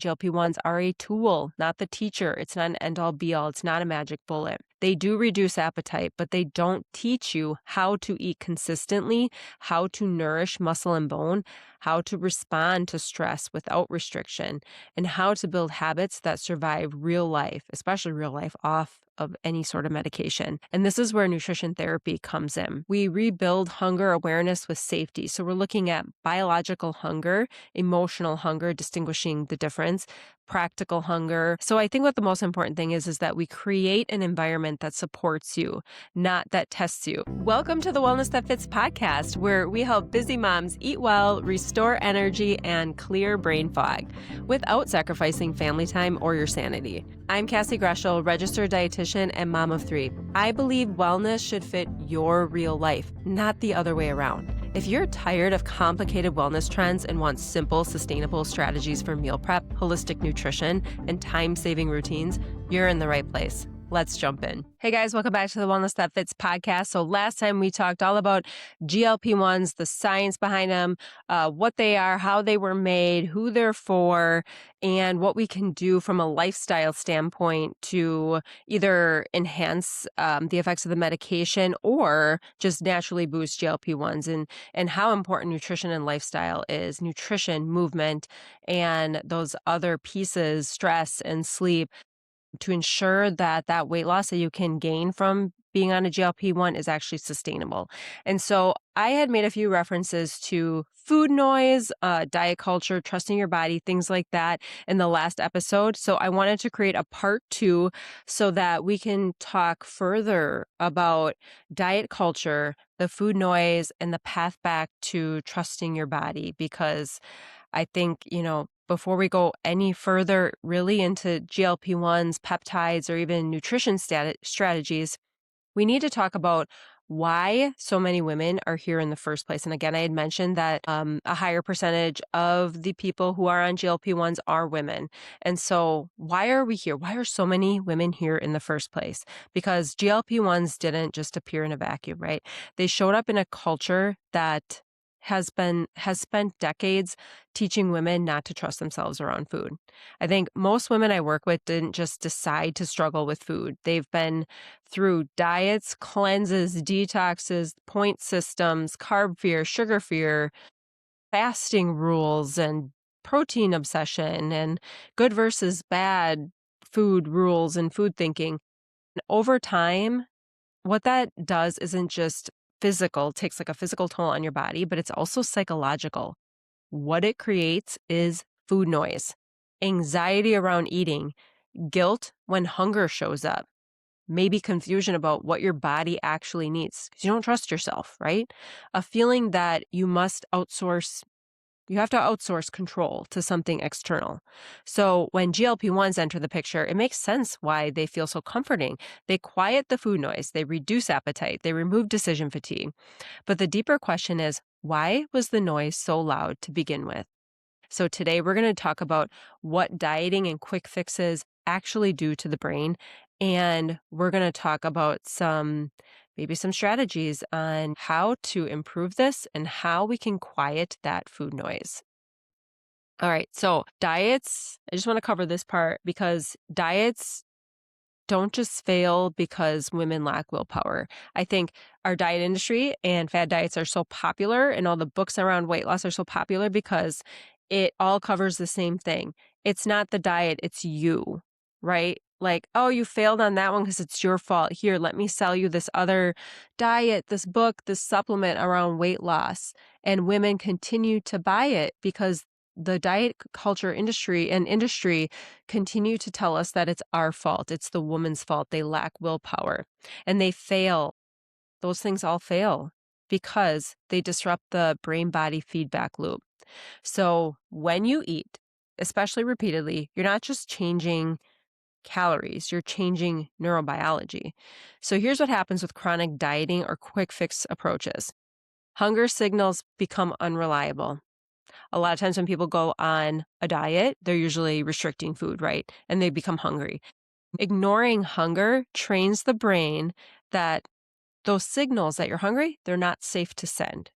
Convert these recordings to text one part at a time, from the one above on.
GLP-1s are a tool, not the teacher. It's not an end-all be-all. It's not a magic bullet. They do reduce appetite, but they don't teach you how to eat consistently, how to nourish muscle and bone, how to respond to stress without restriction, and how to build habits that survive real life, especially real life, off of any sort of medication. And this is where nutrition therapy comes in. We rebuild hunger awareness with safety. So we're looking at biological hunger, emotional hunger, distinguishing the difference, practical hunger. So I think what the most important thing is that we create an environment that supports you, not that tests you. Welcome to the Wellness That Fits podcast, where we help busy moms eat well, restore energy, and clear brain fog without sacrificing family time or your sanity. I'm Cassie, registered dietitian and mom of 3. I believe wellness should fit your real life, not the other way around. If you're tired of complicated wellness trends and want simple, sustainable strategies for meal prep, holistic nutrition, and time-saving routines, you're in the right place. Let's jump in. Hey guys, welcome back to the Wellness That Fits podcast. So last time we talked all about GLP-1s, the science behind them, what they are, how they were made, who they're for, and what we can do from a lifestyle standpoint to either enhance the effects of the medication or just naturally boost GLP-1s, and how important nutrition and lifestyle is, nutrition, movement, and those other pieces, stress and sleep, to ensure that that weight loss that you can gain from being on a GLP-1 is actually sustainable. And so I had made a few references to food noise, diet culture, trusting your body, things like that in the last episode. So I wanted to create a part 2 so that we can talk further about diet culture, the food noise, and the path back to trusting your body, because I think, before we go any further really into GLP-1s, peptides, or even nutrition strategies, we need to talk about why so many women are here in the first place. And again, I had mentioned that a higher percentage of the people who are on GLP-1s are women. And so why are we here? Why are so many women here in the first place? Because GLP-1s didn't just appear in a vacuum, right? They showed up in a culture that has spent decades teaching women not to trust themselves around food. I think most women I work with didn't just decide to struggle with food. They've been through diets, cleanses, detoxes, point systems, carb fear, sugar fear, fasting rules, and protein obsession, and good versus bad food rules and food thinking. And over time, what that does isn't just physical, takes like a physical toll on your body, but it's also psychological. What it creates is food noise, anxiety around eating, guilt when hunger shows up, maybe confusion about what your body actually needs because you don't trust yourself, right? A feeling that you have to outsource control to something external. So when GLP-1s enter the picture, it makes sense why they feel so comforting. They quiet the food noise, they reduce appetite, they remove decision fatigue. But the deeper question is, why was the noise so loud to begin with? So today we're going to talk about what dieting and quick fixes actually do to the brain. And we're going to talk about maybe some strategies on how to improve this and how we can quiet that food noise. All right, so diets, I just want to cover this part because diets don't just fail because women lack willpower. I think our diet industry and fad diets are so popular, and all the books around weight loss are so popular because it all covers the same thing. It's not the diet, it's you, right? Like, oh, you failed on that one because it's your fault. Here, let me sell you this other diet, this book, this supplement around weight loss. And women continue to buy it because the diet culture industry continue to tell us that it's our fault. It's the woman's fault. They lack willpower and they fail. Those things all fail because they disrupt the brain-body feedback loop. So when you eat, especially repeatedly, you're not just changing calories, you're changing neurobiology. So here's what happens with chronic dieting or quick fix approaches. Hunger signals become unreliable. A lot of times when people go on a diet, they're usually restricting food, right? And they become hungry. Ignoring hunger trains the brain that those signals that you're hungry, they're not safe to send.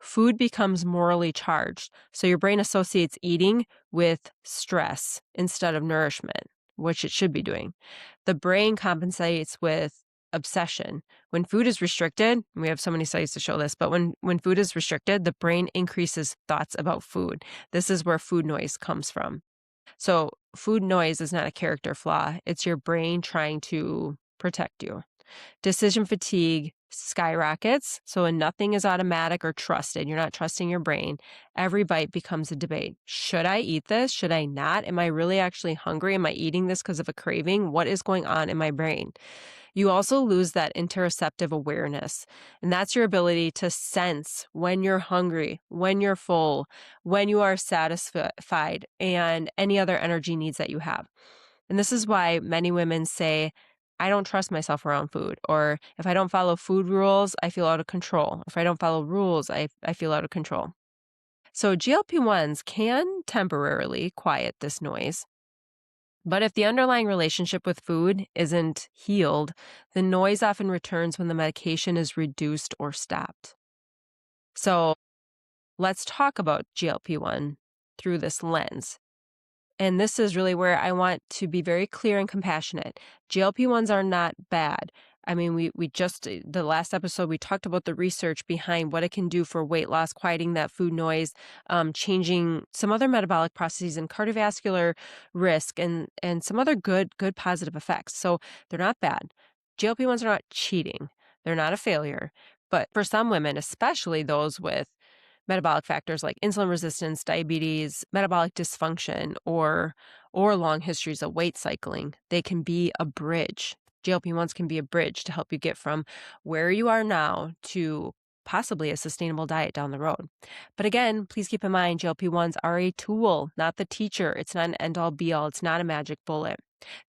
food becomes morally charged. So your brain associates eating with stress instead of nourishment, which it should be doing. The brain compensates with obsession. When food is restricted, we have so many studies to show this, but when food is restricted, the brain increases thoughts about food. This is where food noise comes from. So food noise is not a character flaw. It's your brain trying to protect you. Decision fatigue skyrockets. So when nothing is automatic or trusted, you're not trusting your brain, every bite becomes a debate. Should I eat this? Should I not? Am I really actually hungry? Am I eating this because of a craving? What is going on in my brain? You also lose that interoceptive awareness, and that's your ability to sense when you're hungry, when you're full, when you are satisfied, and any other energy needs that you have. And this is why many women say, I don't trust myself around food, or if I don't follow food rules, I feel out of control. If I don't follow rules, I feel out of control. So GLP-1s can temporarily quiet this noise. But if the underlying relationship with food isn't healed, the noise often returns when the medication is reduced or stopped. So let's talk about GLP-1 through this lens. And this is really where I want to be very clear and compassionate. GLP-1s are not bad. I mean, we just, the last episode, we talked about the research behind what it can do for weight loss, quieting that food noise, changing some other metabolic processes and cardiovascular risk and some other good positive effects. So they're not bad. GLP-1s are not cheating. They're not a failure. But for some women, especially those with metabolic factors like insulin resistance, diabetes, metabolic dysfunction, or long histories of weight cycling, they can be a bridge. GLP-1s can be a bridge to help you get from where you are now to possibly a sustainable diet down the road. But again, please keep in mind, GLP-1s are a tool, not the teacher. It's not an end-all be-all. It's not a magic bullet.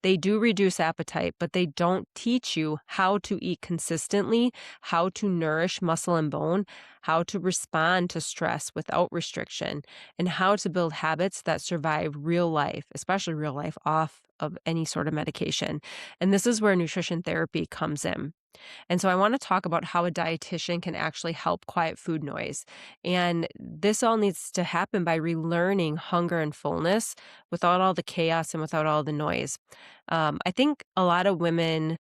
They do reduce appetite, but they don't teach you how to eat consistently, how to nourish muscle and bone, how to respond to stress without restriction, and how to build habits that survive real life, especially real life, off of any sort of medication. And this is where nutrition therapy comes in. And so I want to talk about how a dietitian can actually help quiet food noise. And this all needs to happen by relearning hunger and fullness without all the chaos and without all the noise. I think a lot of women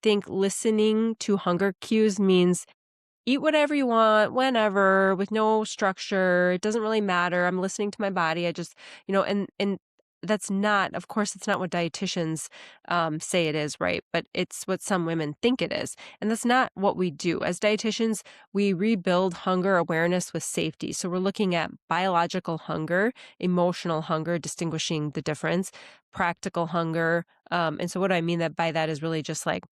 think listening to hunger cues means eat whatever you want, whenever, with no structure. It doesn't really matter. I'm listening to my body. I just, and that's not, of course, it's not what dietitians say it is, right? But it's what some women think it is. And that's not what we do. As dietitians, we rebuild hunger awareness with safety. So we're looking at biological hunger, emotional hunger, distinguishing the difference, practical hunger. And so what I mean by that is really just like,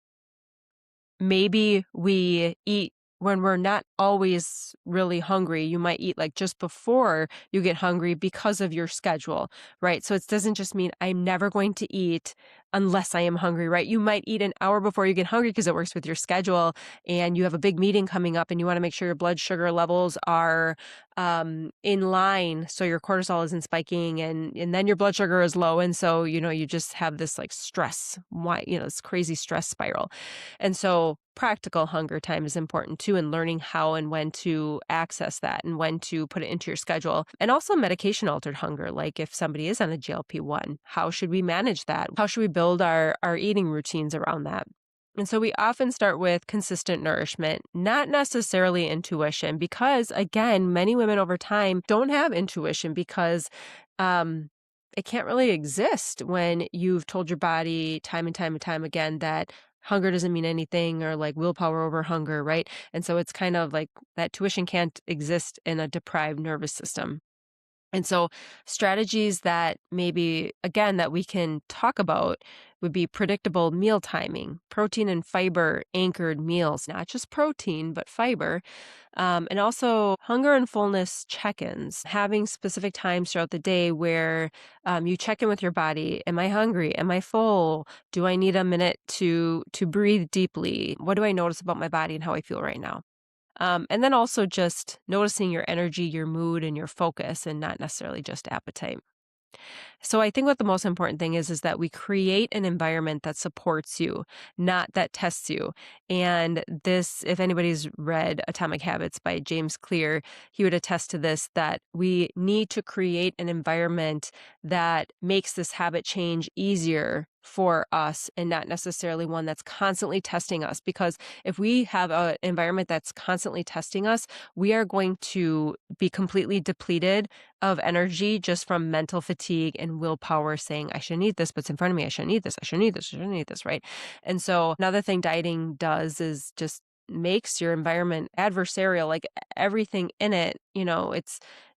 maybe we eat when we're not always really hungry. You might eat like just before you get hungry because of your schedule, right? So it doesn't just mean I'm never going to eat unless I am hungry, right? You might eat an hour before you get hungry because it works with your schedule and you have a big meeting coming up and you want to make sure your blood sugar levels are in line so your cortisol isn't spiking and then your blood sugar is low. And so, you just have this like stress, this crazy stress spiral. And so practical hunger time is important too, and learning how and when to access that and when to put it into your schedule. And also medication altered hunger, like if somebody is on a GLP-1, how should we manage that? How should we build our eating routines around that? And so we often start with consistent nourishment, not necessarily intuition, because again, many women over time don't have intuition because it can't really exist when you've told your body time and time and time again that hunger doesn't mean anything or like willpower over hunger, right? And so it's kind of like that tuition can't exist in a deprived nervous system. And so strategies that maybe, again, that we can talk about would be predictable meal timing, protein and fiber anchored meals, not just protein, but fiber. And also hunger and fullness check-ins, having specific times throughout the day where you check in with your body. Am I hungry? Am I full? Do I need a minute to breathe deeply? What do I notice about my body and how I feel right now? And then also just noticing your energy, your mood, and your focus, and not necessarily just appetite. So I think what the most important thing is that we create an environment that supports you, not that tests you. And this, if anybody's read Atomic Habits by James Clear, he would attest to this, that we need to create an environment that makes this habit change easier for us and not necessarily one that's constantly testing us. Because if we have an environment that's constantly testing us, we are going to be completely depleted of energy just from mental fatigue and willpower saying, I shouldn't eat this, but it's in front of me. I shouldn't eat this. I shouldn't eat this. I shouldn't eat this, right? And so another thing dieting does is just makes your environment adversarial, like everything in it,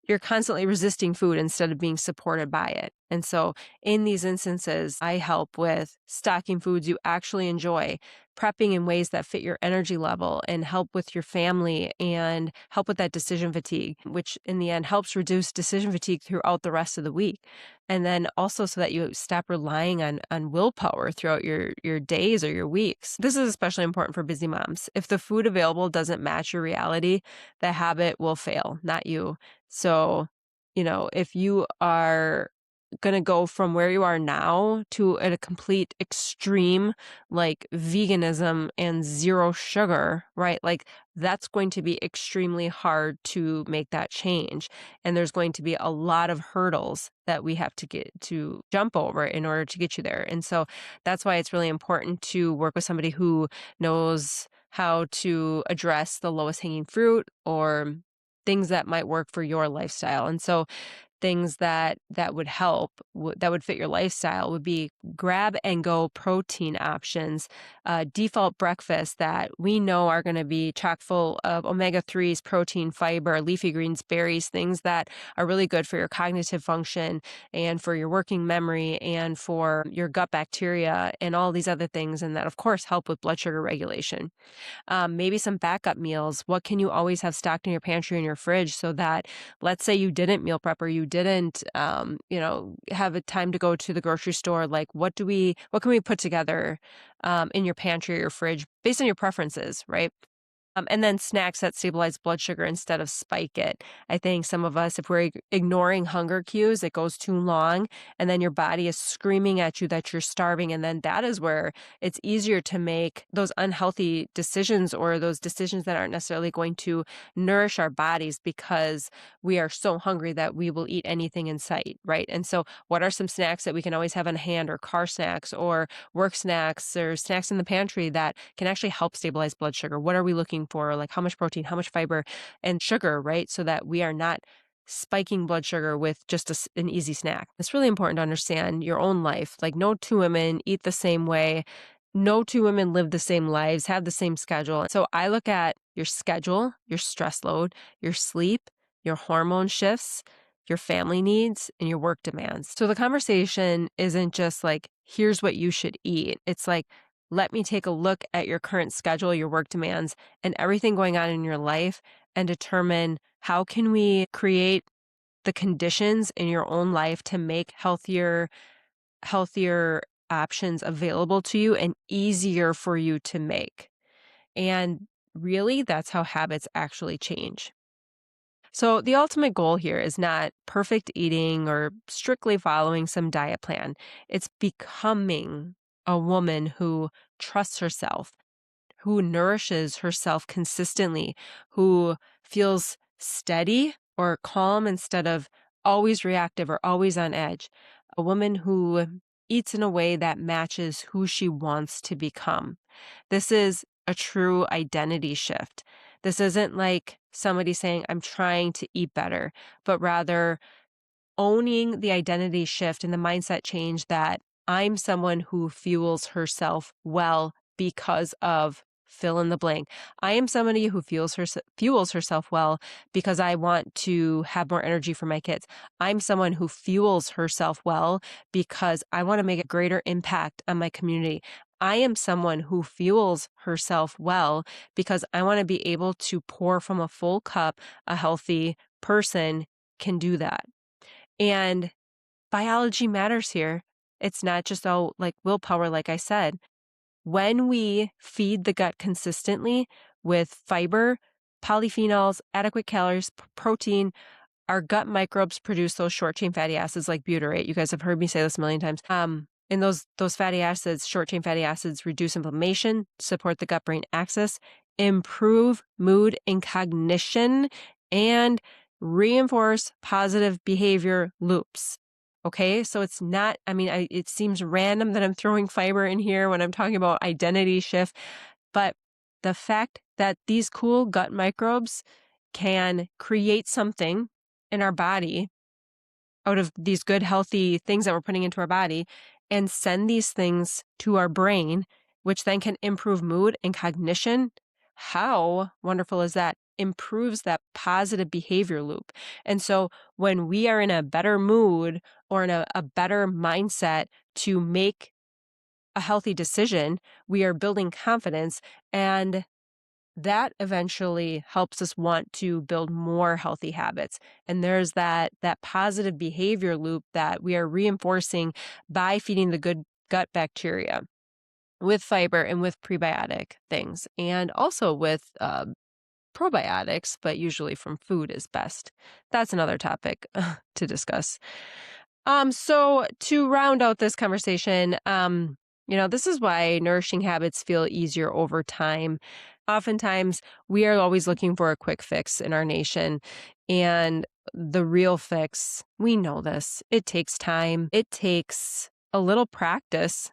you're constantly resisting food instead of being supported by it. And so in these instances, I help with stocking foods you actually enjoy, prepping in ways that fit your energy level, and help with your family and help with that decision fatigue, which in the end helps reduce decision fatigue throughout the rest of the week. And then also so that you stop relying on willpower throughout your days or your weeks. This is especially important for busy moms. If the food available doesn't match your reality, the habit will fail, not you. So, if you are going to go from where you are now to a complete extreme, like veganism and zero sugar, right? Like that's going to be extremely hard to make that change. And there's going to be a lot of hurdles that we have to get to jump over in order to get you there. And so that's why it's really important to work with somebody who knows how to address the lowest hanging fruit or things that might work for your lifestyle. And so things that would help, that would fit your lifestyle would be grab and go protein options, default breakfasts that we know are going to be chock full of omega-3s, protein, fiber, leafy greens, berries, things that are really good for your cognitive function and for your working memory and for your gut bacteria and all these other things. And that, of course, help with blood sugar regulation. Maybe some backup meals. What can you always have stocked in your pantry and your fridge so that, let's say you didn't meal prep or you didn't, have a time to go to the grocery store. Like, what can we put together in your pantry or your fridge based on your preferences, right? And then snacks that stabilize blood sugar instead of spike it. I think some of us, if we're ignoring hunger cues, it goes too long, and then your body is screaming at you that you're starving. And then that is where it's easier to make those unhealthy decisions or those decisions that aren't necessarily going to nourish our bodies because we are so hungry that we will eat anything in sight, right? And so, what are some snacks that we can always have on hand, or car snacks, or work snacks, or snacks in the pantry that can actually help stabilize blood sugar? What are we looking for? Like how much protein, how much fiber, and sugar, right? So that we are not spiking blood sugar with just an easy snack. It's really important to understand your own life. Like no two women eat the same way. No two women live the same lives, have the same schedule. So I look at your schedule, your stress load, your sleep, your hormone shifts, your family needs, and your work demands. So the conversation isn't just like, here's what you should eat. It's like, let me take a look at your current schedule, your work demands, and everything going on in your life and determine how can we create the conditions in your own life to make healthier options available to you and easier for you to make. And really, that's how habits actually change. So the ultimate goal here is not perfect eating or strictly following some diet plan. It's becoming a woman who trusts herself, who nourishes herself consistently, who feels steady or calm instead of always reactive or always on edge. A woman who eats in a way that matches who she wants to become. This is a true identity shift. This isn't like somebody saying, I'm trying to eat better, but rather owning the identity shift and the mindset change that I'm someone who fuels herself well because of fill in the blank. I am somebody who fuels herself well because I want to have more energy for my kids. I'm someone who fuels herself well because I want to make a greater impact on my community. I am someone who fuels herself well because I want to be able to pour from a full cup. A healthy person can do that. And biology matters here. It's not just all like willpower, like I said. When we feed the gut consistently with fiber, polyphenols, adequate calories, protein, our gut microbes produce those short-chain fatty acids like butyrate. You guys have heard me say this a million times. And those fatty acids, short-chain fatty acids, reduce inflammation, support the gut-brain axis, improve mood and cognition, and reinforce positive behavior loops. Okay, so it's not, it seems random that I'm throwing fiber in here when I'm talking about identity shift, but the fact that these cool gut microbes can create something in our body out of these good, healthy things that we're putting into our body and send these things to our brain, which then can improve mood and cognition. How wonderful is that? Improves that positive behavior loop. And so when we are in a better mood or in a better mindset to make a healthy decision, we are building confidence, and that eventually helps us want to build more healthy habits. And there's that positive behavior loop that we are reinforcing by feeding the good gut bacteria with fiber and with prebiotic things, and also with probiotics, but usually from food is best. That's another topic to discuss. So to round out this conversation, this is why nourishing habits feel easier over time. Oftentimes, we are always looking for a quick fix in our nation. And the real fix, we know this, it takes time. It takes a little practice.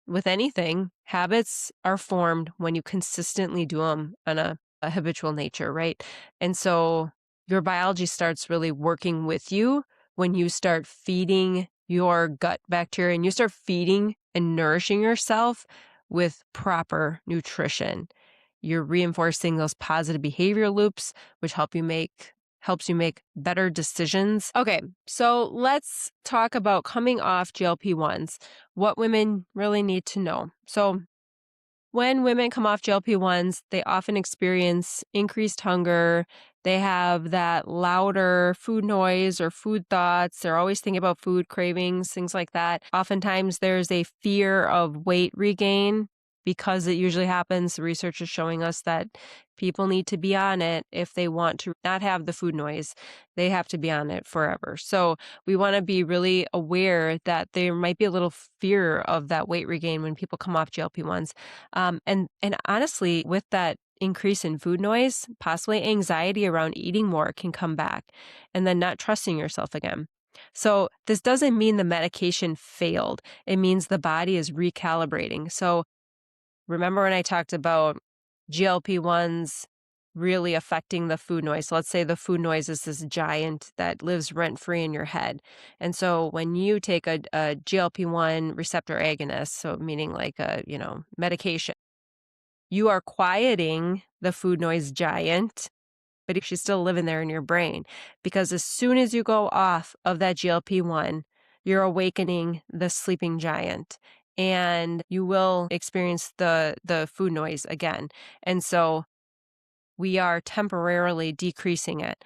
With anything, habits are formed when you consistently do them on a habitual nature, right? And so your biology starts really working with you when you start feeding your gut bacteria and you start feeding and nourishing yourself with proper nutrition. You're reinforcing those positive behavior loops, which helps you make better decisions. Okay, so let's talk about coming off GLP-1s, what women really need to know. So when women come off GLP-1s, they often experience increased hunger. They have that louder food noise or food thoughts. They're always thinking about food cravings, things like that. Oftentimes there's a fear of weight regain because it usually happens. The research is showing us that people need to be on it if they want to not have the food noise. They have to be on it forever. So we want to be really aware that there might be a little fear of that weight regain when people come off GLP-1s. And honestly, with that increase in food noise, possibly anxiety around eating more can come back, and then not trusting yourself again. So this doesn't mean the medication failed. It means the body is recalibrating. So remember when I talked about GLP-1s really affecting the food noise? So let's say the food noise is this giant that lives rent-free in your head. And so when you take a GLP-1 receptor agonist, so meaning like a, medication, you are quieting the food noise giant, but she's still living there in your brain. Because as soon as you go off of that GLP-1, you're awakening the sleeping giant, and you will experience the food noise again. And so we are temporarily decreasing it.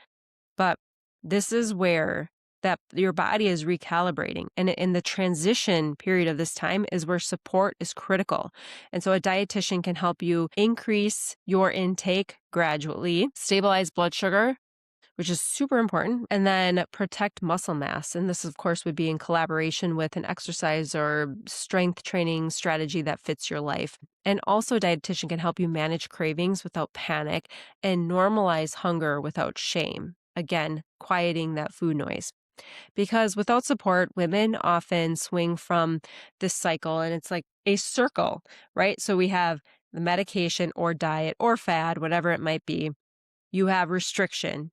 But this is where that your body is recalibrating. And in the transition period of this time is where support is critical. And so a dietitian can help you increase your intake gradually, stabilize blood sugar, which is super important, and then protect muscle mass. And this, of course, would be in collaboration with an exercise or strength training strategy that fits your life. And also, a dietitian can help you manage cravings without panic and normalize hunger without shame. Again, quieting that food noise. Because without support, women often swing from this cycle, and it's like a circle, right? So we have the medication or diet or fad, whatever it might be. You have restriction,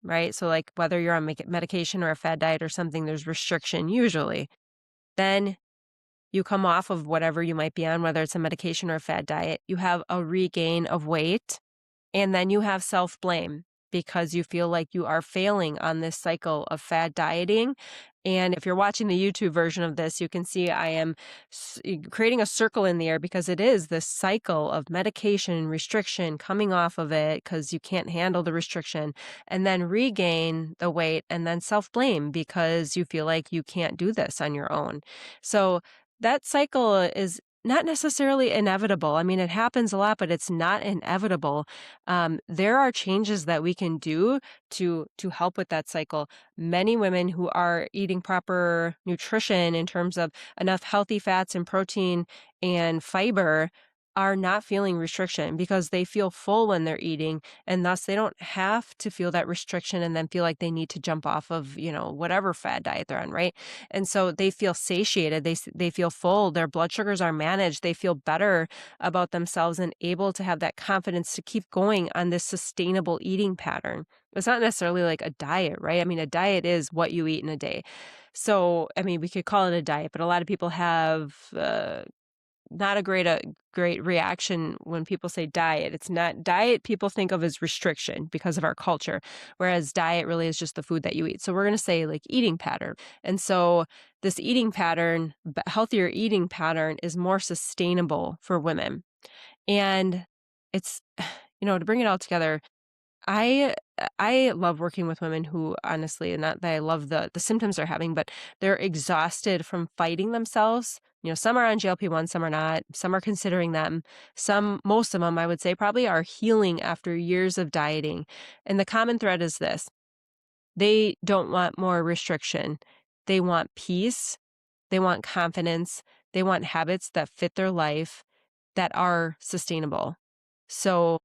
right? So like whether you're on medication or a fad diet or something, there's restriction usually. Then you come off of whatever you might be on, whether it's a medication or a fad diet, you have a regain of weight, and then you have self-blame because you feel like you are failing on this cycle of fad dieting. And if you're watching the YouTube version of this, you can see I am creating a circle in the air because it is this cycle of medication and restriction, coming off of it because you can't handle the restriction, and then regain the weight, and then self-blame because you feel like you can't do this on your own. So that cycle is not necessarily inevitable. I mean, it happens a lot, but it's not inevitable. There are changes that we can do to help with that cycle. Many women who are eating proper nutrition in terms of enough healthy fats and protein and fiber are not feeling restriction because they feel full when they're eating, and thus they don't have to feel that restriction and then feel like they need to jump off of, whatever fad diet they're on, right? And so they feel satiated, they feel full, their blood sugars are managed, they feel better about themselves and able to have that confidence to keep going on this sustainable eating pattern. It's not necessarily like a diet, right? I mean, a diet is what you eat in a day. So, I mean, we could call it a diet, but a lot of people have not a great reaction when people say diet. It's not diet. People think of as restriction because of our culture, whereas diet really is just the food that you eat. So we're going to say like eating pattern. And so this eating pattern, healthier eating pattern, is more sustainable for women. And it's, to bring it all together, I I love working with women who honestly, and not that I love the symptoms they're having, but they're exhausted from fighting themselves. Some are on GLP-1, some are not, some are considering them. Most of them, I would say, probably are healing after years of dieting. And the common thread is this: they don't want more restriction. They want peace. They want confidence. They want habits that fit their life, that are sustainable. So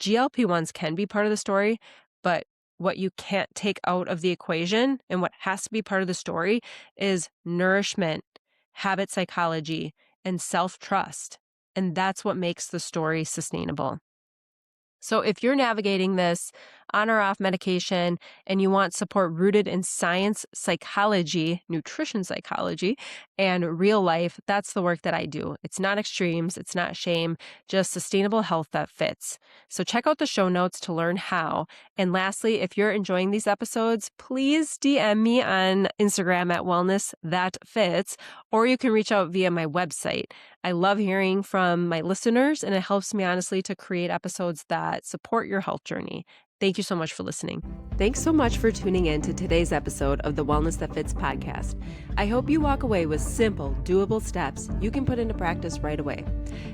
GLP-1s can be part of the story, but what you can't take out of the equation and what has to be part of the story is nourishment, habit psychology, and self-trust. And that's what makes the story sustainable. So if you're navigating this on or off medication and you want support rooted in science, psychology, nutrition psychology, and real life, that's the work that I do. It's not extremes, it's not shame, just sustainable health that fits. So check out the show notes to learn how. And lastly, if you're enjoying these episodes, please DM me on Instagram at Wellness That Fits, or you can reach out via my website. I love hearing from my listeners, and it helps me honestly to create episodes that support your health journey. Thank you so much for listening. Thanks so much for tuning in to today's episode of the Wellness That Fits podcast. I hope you walk away with simple, doable steps you can put into practice right away.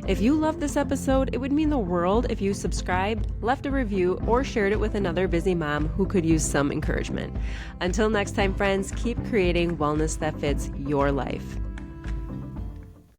If you loved this episode, it would mean the world if you subscribed, left a review, or shared it with another busy mom who could use some encouragement. Until next time, friends, keep creating wellness that fits your life.